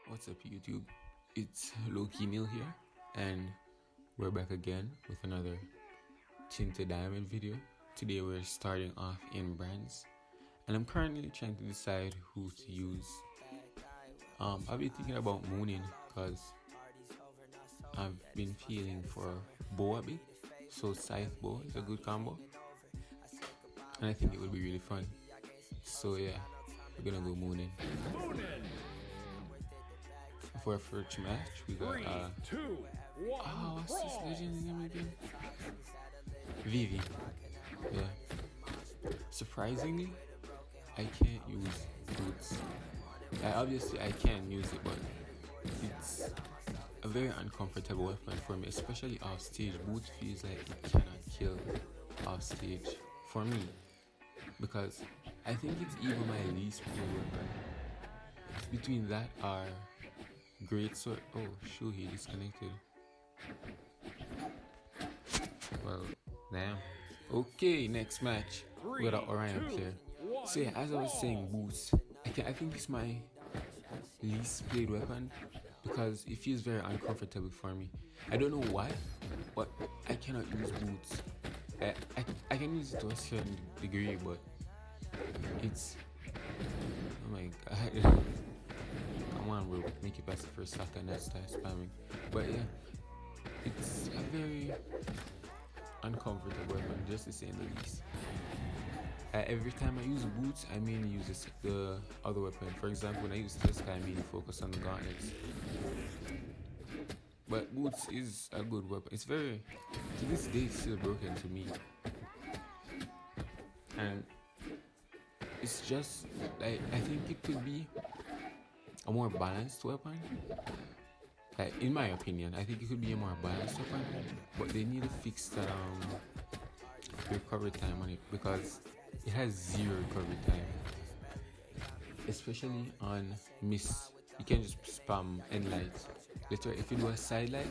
What's up, YouTube? It's Loki Neil here, and we're back again with another tinted diamond video. Today we're starting off in brands, and I'm currently trying to decide who to use. I've been thinking about mooning because I've been feeling for bow a bit, so scythe bow is a good combo, and I think it would be really fun. So yeah, we're gonna go mooning. For our first match, we got what's this legend's name again? Vivi. Yeah. Surprisingly, I can't use boots. Obviously I can use it, but it's a very uncomfortable weapon for me, especially off stage. Boots feels like it cannot kill off stage for me, because I think it's even my least played weapon. Between that or great sword. Oh shoot, he disconnected. Well, damn. Okay, next match. We got an Orion player. So yeah, as I was saying, boots. I think it's my least played weapon because it feels very uncomfortable for me. I don't know why, but I cannot use boots. I can use it to a certain degree, but it's, oh my god. Come on, bro, make it past the first shot and then start spamming. But yeah, it's a very uncomfortable weapon, just to say the least. Every time I use boots, I mainly use the other weapon. For example, when I use Tusk, I mainly focus on the gauntlets. But boots is a good weapon. It's very, to this day, it's still broken to me. And it's just like, I think it could be a more balanced weapon. Like, in my opinion, I think it could be a more balanced weapon, but they need to fix that recovery time on it, because it has 0 recovery time, especially on miss. You can just spam end light. Literally, if you do a side light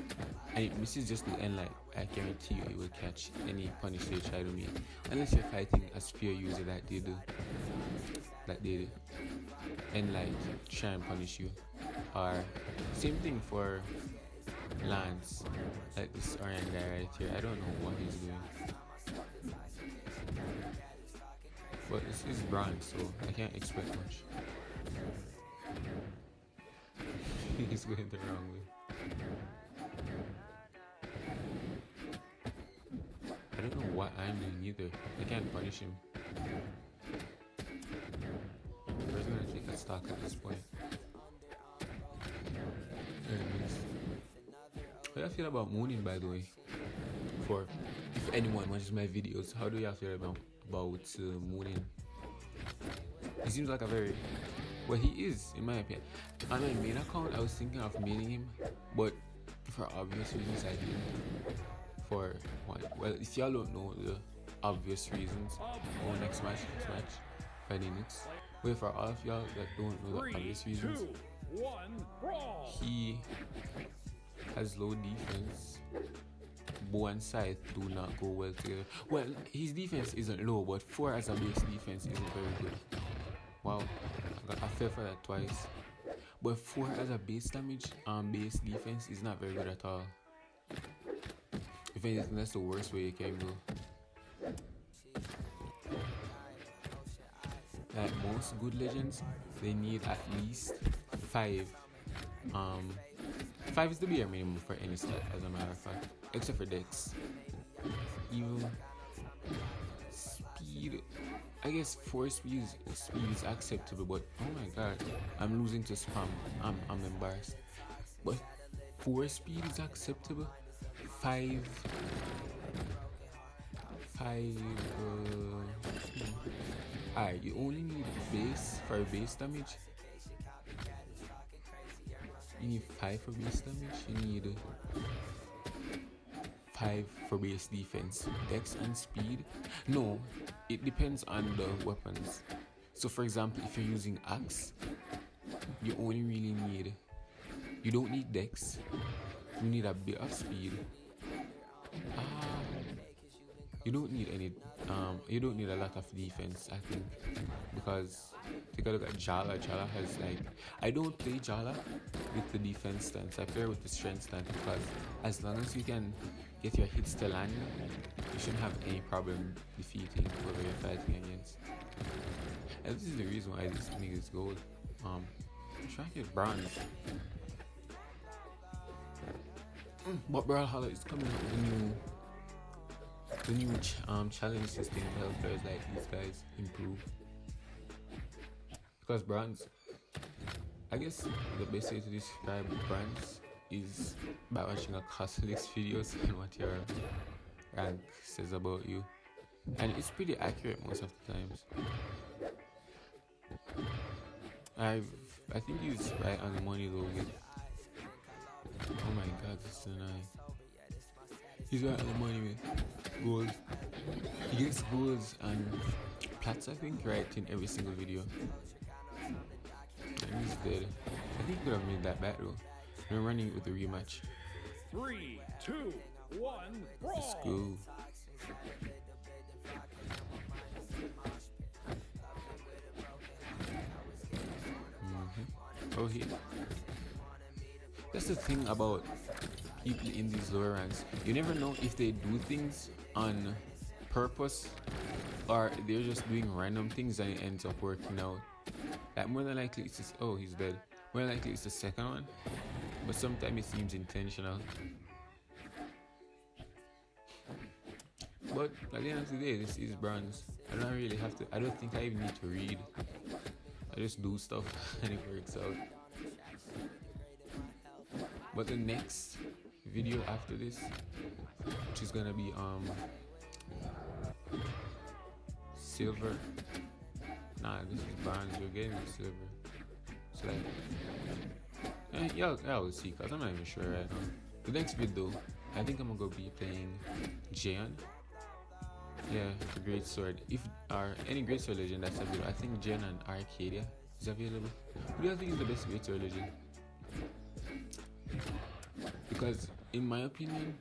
and it misses, just do end light. I guarantee you it will catch any punish they try to make, unless you're fighting a spear user that they end light try and punish you. Or same thing for Lance, like this Orion guy right here. I don't know what he's doing, but it's his brand, so I can't expect much. He's going the wrong way. I don't know what I'm doing either. I can't punish him. We're gonna take a stock at this point. Anyways, how do you feel about mooning, by the way? For if anyone watches my videos, how do you feel about mooning? He seems like a very, well, he is, in my opinion. On my main account, I was thinking of maining him, but for obvious reasons I didn't. For one, well, if y'all don't know the obvious reasons, next match, 5 minutes. Wait, for all of y'all that don't know the obvious reasons, he has low defense. Bow and scythe do not go well together. Well, his defense isn't low, but 4 as a base defense isn't very good. Wow, I fell for that twice. But 4 as a base damage and base defense is not very good at all. If anything, that's the worst way you can go. Like most good legends, they need at least 5. 5 is the bare minimum for any stat, as a matter of fact, except for Dex. Even speed, I guess 4 speed is acceptable, but oh my god, I'm losing to spam. I'm embarrassed. But 4 speed is acceptable. 5. Alright, you only need base for base damage. You need 5 for base damage. You need 5 for base defense. Dex and speed. No, it depends on the weapons. So for example, if you're using axe, you only really need, you don't need dex. You need a bit of speed. you don't need any you don't need a lot of defense, I think, because take a look at Jala. Jala has like, I don't play Jala with the defense stance, I play with the strength stance, because as long as you can get your hits to land, you shouldn't have any problem defeating whoever you're fighting against. And this is the reason why this thing is gold. I'm trying to get bronze. But Brawlhalla is coming up with the new challenge system to help players like these guys improve. Because bronze, I guess the best way to describe bronze is by watching a costless videos and what your rank says about you, and it's pretty accurate most of the times. I think he's right on the money though. Oh my god, this is nice. He's right on the money with gold. He gets golds and plats, I think, right in every single video. And he's dead. I think he could have made that back though. We're running with the rematch. 3, 2, 1, brawl. Let's go. Oh, he. That's the thing about people in these lower ranks. You never know if they do things on purpose or they're just doing random things and it ends up working out. Like more than likely it's just, oh, he's dead. More than likely it's the second one, but sometimes it seems intentional. But at the end of the day, this is bronze. I don't really have to. I don't think I even need to read. I just do stuff and it works out. But the next video after this, which is gonna be silver. Nah, this is bronze. You're getting silver. So like, yeah, we'll see. Cause I'm not even sure right now. The next video, I think I'm gonna be playing Jayon. Yeah, for Great Sword. If any Great Sword Legend that's available, I think Jayon and Arcadia is available. Who do you think is the best Great Sword Legend? Because in my opinion,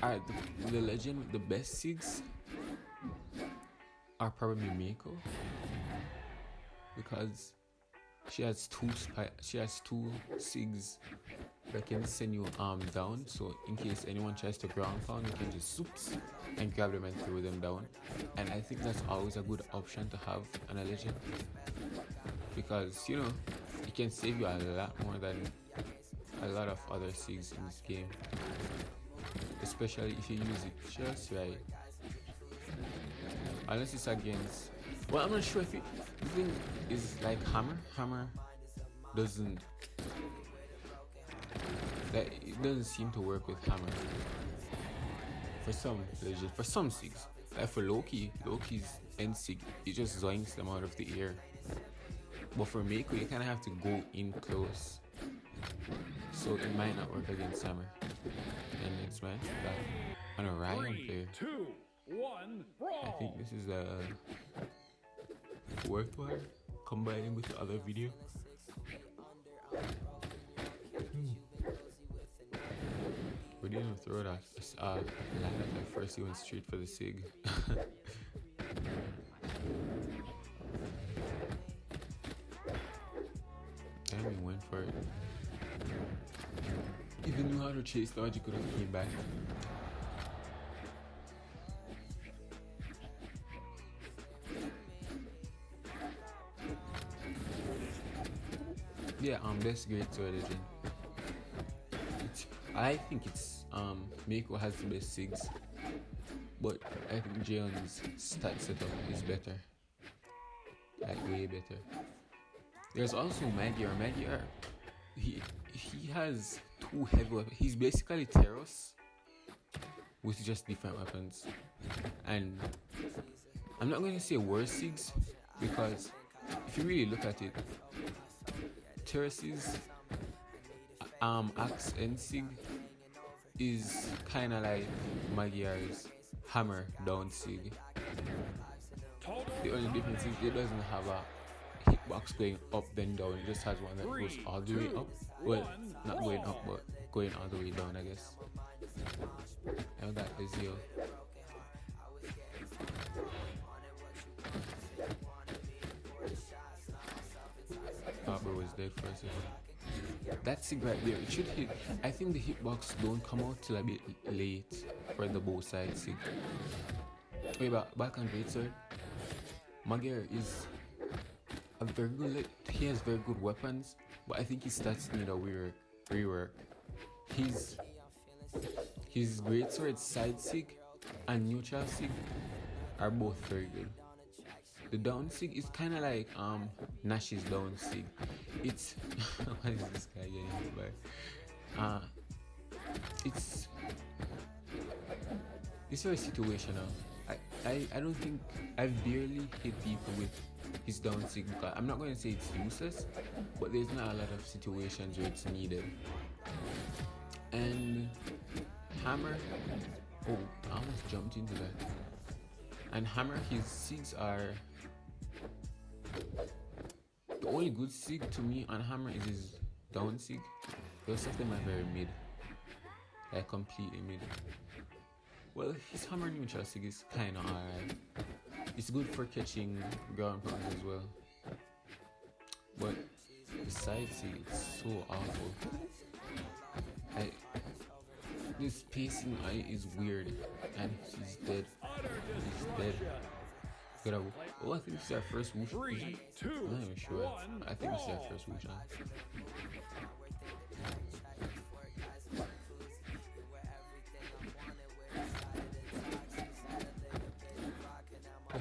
the legend with the best SIGs are probably Mako, because she has two SIGs that can send you down. So in case anyone tries to ground pound, you can just zoops and grab them and throw them down. And I think that's always a good option to have on a legend, because you know it can save you a lot more than a lot of other SIGs in this game, especially if you use it just right. Unless it's against, well, I'm not sure if the thing is like Hammer doesn't, like, it doesn't seem to work with Hammer for some legends, for some SIGs. Like for Loki's end SIG, it just zoinks them out of the air. But for Mako, you kind of have to go in close, so it might not work against Hammer. And next match, on a Ryan player. 3, 2, 1, brawl. I think this is worthwhile combining with the other video. We didn't even throw that line at first. He went straight for the SIG. And we went for it. If he knew how to chase dodge, he could have came back. Yeah, best Great Sword Legend. I think it's Mako has the best SIGs, but I think Jayon's stat setup is better, like way better. There's also Magyar. He has two heavy weapons. He's basically Teros with just different weapons, and I'm not going to say worse SIGs, because if you really look at it, Teros's axe and SIG is kind of like Magyar's hammer down SIG. The only difference is it doesn't have a hitbox going up then down. It just has one that goes all the way up. Well, not going up, but going all the way down, I guess. And that is your Oh, bro was dead for a second. That sig right there, it should hit. I think the hitbox don't come out till a bit late for the bow side sig. Wait, back on great sword. Magyar is a very good. He has very good weapons, but I think his stats need a weird rework. His great sword side sig and neutral sig are both very good. The down sig is kind of like Nash's down sig. It's what is this guy getting hit by? It's very situational. I don't think I've barely hit people with his down sig because I'm not going to say it's useless, but there's not a lot of situations where it's needed. And hammer, oh, I almost jumped into that. And hammer, his sigs are the only good sig to me on hammer is his down sig. The rest of them are very mid, like completely mid. Well, his hammer neutral sig is kinda alright. It's good for catching ground pounds as well. But the side sig is so awful. This pacing is weird, and he's dead. He's dead. Oh, I think this is our first whoosh. 3, 2, I'm not even sure. 1, I think this is our first whoosh.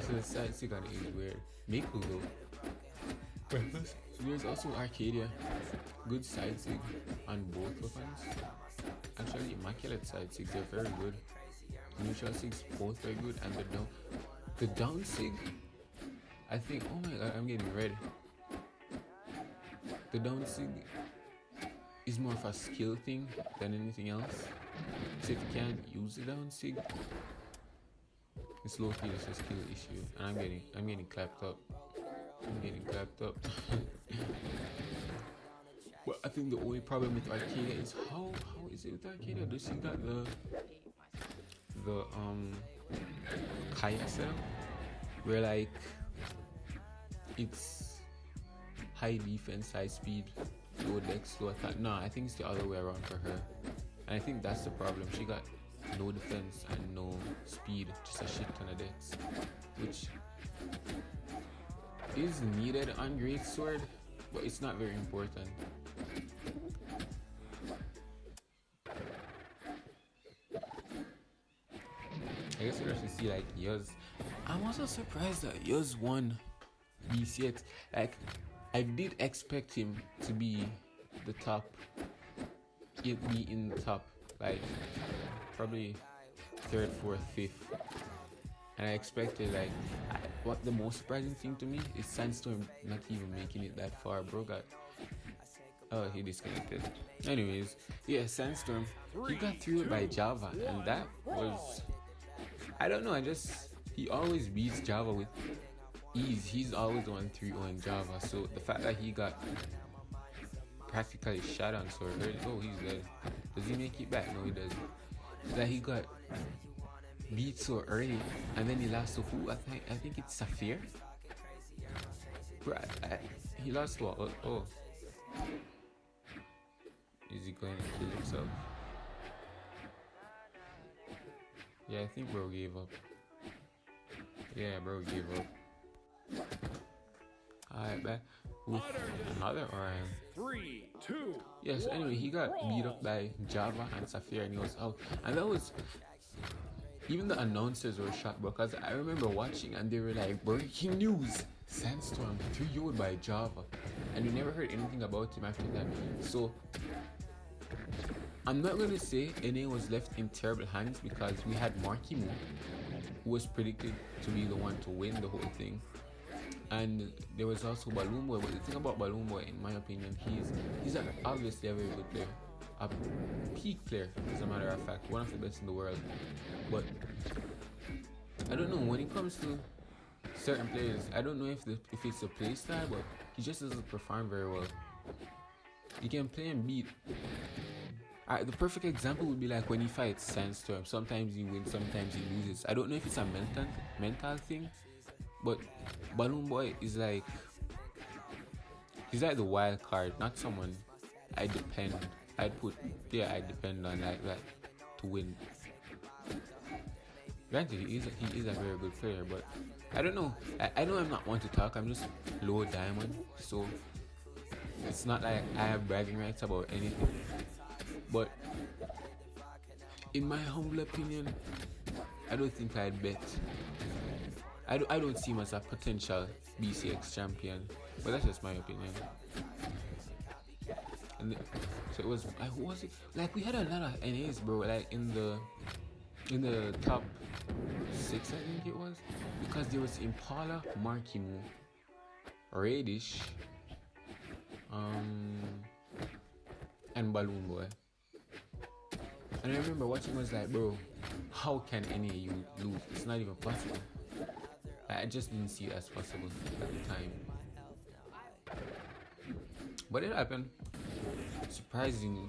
So the side sig on it is weird. Maple though. There's also Arcadia. Good side sig on both weapons. Actually, immaculate side sigs are very good. Neutral sigs both very good, and the down sig, I think. Oh my god, I'm getting red. The down sig is more of a skill thing than anything else. So if you can't use the down sig, it's low key just a skill issue, and I'm getting clapped up. I'm getting clapped up. But I think the only problem with Arcadia is how is it with Arcadia? Does she got the kayak setup where like it's high defense, high speed, low dex, low attack? No, I think it's the other way around for her, and I think that's the problem. She got no defense and no speed, just a shit ton of dex, which is needed on Great Sword, but it's not very important. I guess we'll have to see like Yuz. I'm also surprised that Yuz won BCX. Like, I did expect him to be the top, be in the top, like probably third, fourth, fifth. And I expected like, what the most surprising thing to me is Sandstorm not even making it that far. Bro got, oh, he disconnected. Anyways, yeah, Sandstorm, he got through by Java, and that was, I don't know, he always beats Java with ease. He's always on 3-0 in Java, so the fact that he got practically shot on so early, oh, he's dead. Does he make it back? No, he doesn't. That he got beat so early, and then he lost to who? I think it's Saphir. He lost to what? Oh, is he going to kill himself? Yeah, I think bro gave up. Yeah, bro gave up. Alright, back with another Orion. 3, 2. Yes, anyway, he got beat up by Java and Saphir, and he was out. And that was, even the announcers were shocked, because I remember watching and they were like, breaking news, Sandstorm 3-0'd by Java, and we never heard anything about him after that. So I'm not gonna say NA was left in terrible hands, because we had Markimu, who was predicted to be the one to win the whole thing, and there was also Balloon Boy. But the thing about Balloon Boy, in my opinion, he's obviously a very good player, a peak player, as a matter of fact, one of the best in the world. But I don't know, when it comes to certain players, I don't know if it's a play style, but he just doesn't perform very well. You can play and beat The perfect example would be like when he fights Sandstorm. Sometimes he wins, sometimes he loses. I don't know if it's a mental thing, but Balloon Boy is like he's like the wild card, not someone I depend. I depend on like that to win. Granted, he is a very good player, but I don't know. I know I'm not one to talk. I'm just low diamond, so it's not like I have bragging rights about anything. But in my humble opinion, I don't think I'd bet. I don't see him as a potential BCX champion, but that's just my opinion. And so it was. Who was it? Like we had a lot of NAs, bro. Like in the top 6, I think it was, because there was Impala, Markimu, Radish, and Balloon Boy. And I remember watching, was like, bro, how can any of you lose? It's not even possible. I just didn't see it as possible at the time. But it happened. Surprisingly,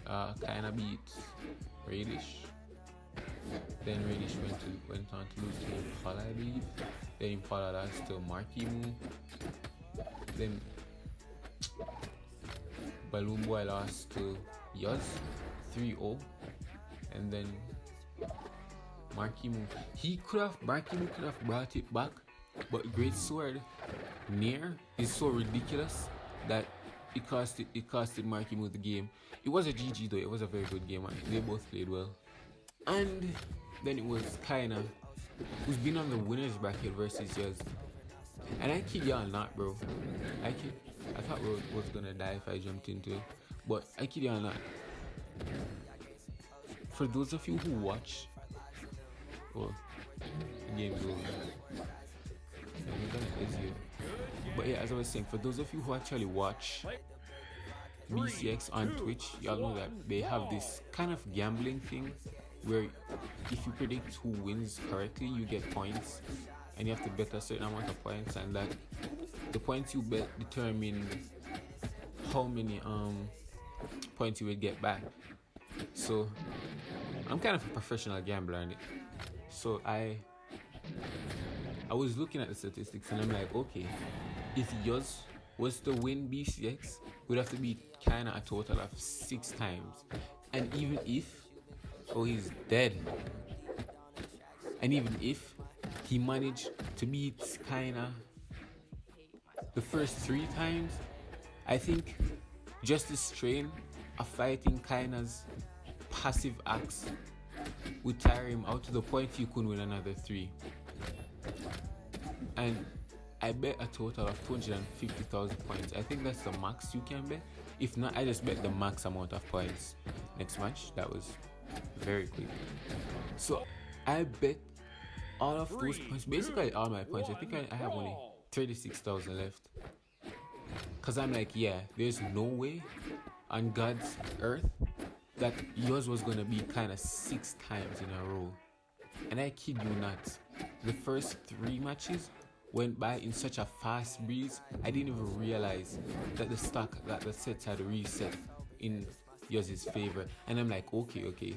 kinda beat Radish. Then Radish went on to lose to Impala, I believe. Then Impala lost to Markimu. Then Balloon Boy lost to Yuz 3-0. And then Markimu could have brought it back, but Great Sword Near is so ridiculous that it costed Markimu the game. It was a GG though, it was a very good game. They both played well. And then it was Kaina, who's been on the winners bracket versus Yuz. And I kid y'all not, bro. I thought we was gonna die if I jumped into it, but I kid y'all not. For those of you who watch, well, the game's over. But yeah, as I was saying, for those of you who actually watch BCX on Twitch, y'all know that they have this kind of gambling thing where if you predict who wins correctly, you get points, and you have to bet a certain amount of points, and that the points you bet determine how many points you will get back. So I'm kind of a professional gambler in it. So I was looking at the statistics and I'm like, okay, if Yuz was to win BCX, would have to be kinda a total of 6 times. And even if he's dead. And even if he managed to beat kinda the first 3 times, I think just the strain of fighting Kaina's passive acts would tire him out to the point he couldn't win another 3. And I bet a total of 250,000 points. I think that's the max you can bet. If not, I just bet the max amount of points next match. That was very quick. So I bet all of those points, basically all my points. I think I have only 36,000 left. Cause I'm like, yeah, there's no way on God's earth that yours was gonna be kinda 6 times in a row. And I kid you not, the first 3 matches went by in such a fast breeze, I didn't even realize that the sets had reset in yours' favor. And I'm like, okay,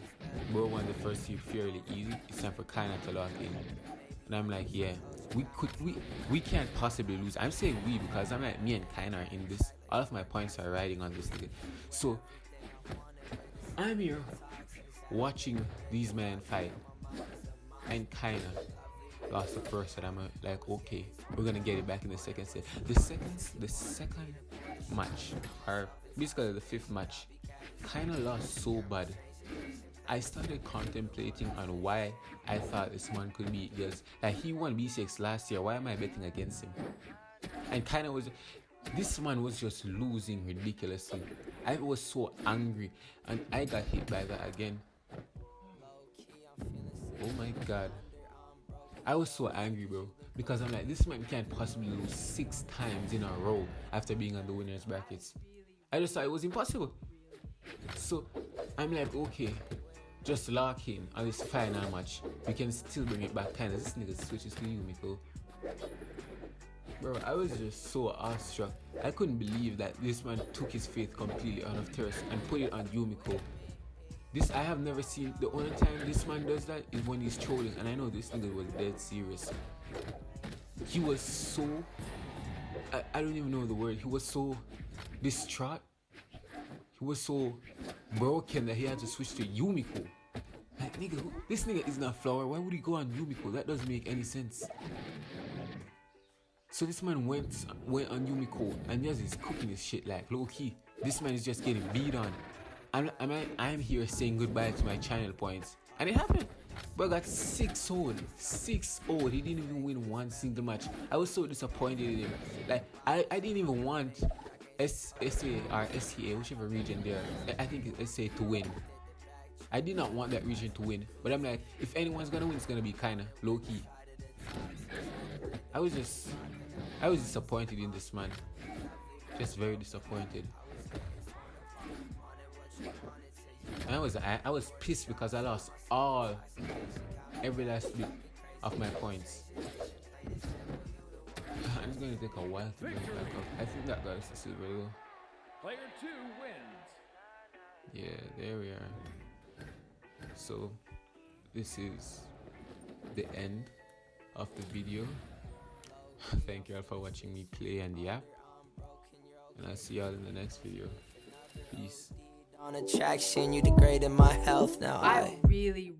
bro won the first 2 fairly easy. It's time for Kaina to lock in. And I'm like, yeah, we can't possibly lose. I'm saying we because I'm like, me and Kaina are in this. All of my points are riding on this ticket. So I'm here watching these men fight, and Kaina lost the first set. I'm like, okay, we're gonna get it back in the second set. The second match, or basically the 5th match, Kaina lost so bad. I started contemplating on why I thought this man could be Yuz. Like, he won B6 last year. Why am I betting against him? And this man was just losing ridiculously. I was so angry, and I got hit by that again. Oh my god. I was so angry, bro, because I'm like, this man can't possibly lose 6 times in a row after being on the winners brackets. I just thought it was impossible. So I'm like, okay, just lock in on this final match. We can still bring it back. Kind of, this nigga switches to you, Miko. Bro, I was just so awestruck. I couldn't believe that this man took his faith completely out of Terrace and put it on Yumiko. This I have never seen. The only time this man does that is when he's trolling, and I know this nigga was dead serious. He was so I don't even know the word. He was so distraught. He was so broken that he had to switch to Yumiko. Like, nigga, this nigga isn't a flower. Why would he go on Yumiko? That doesn't make any sense. So this man went on Yumiko and just is cooking his shit like low key. This man is just getting beat on. I'm here saying goodbye to my channel points. And it happened. Bro got 6-0. 6-0. He didn't even win one single match. I was so disappointed in him. Like, I didn't even want SA or STA, whichever region there. I think it's SA to win. I did not want that region to win. But I'm like, if anyone's gonna win, it's gonna be kinda low key. I was disappointed in this man. Just very disappointed. And I was pissed because I lost every last bit of my points. And it's gonna take a while to get back up. I think that guy's the silver though. Player 2 wins. Yeah, there we are. So this is the end of the video. Thank you all for watching me play and yap. And I'll see y'all in the next video. Peace. On attraction, you degraded my health now. I really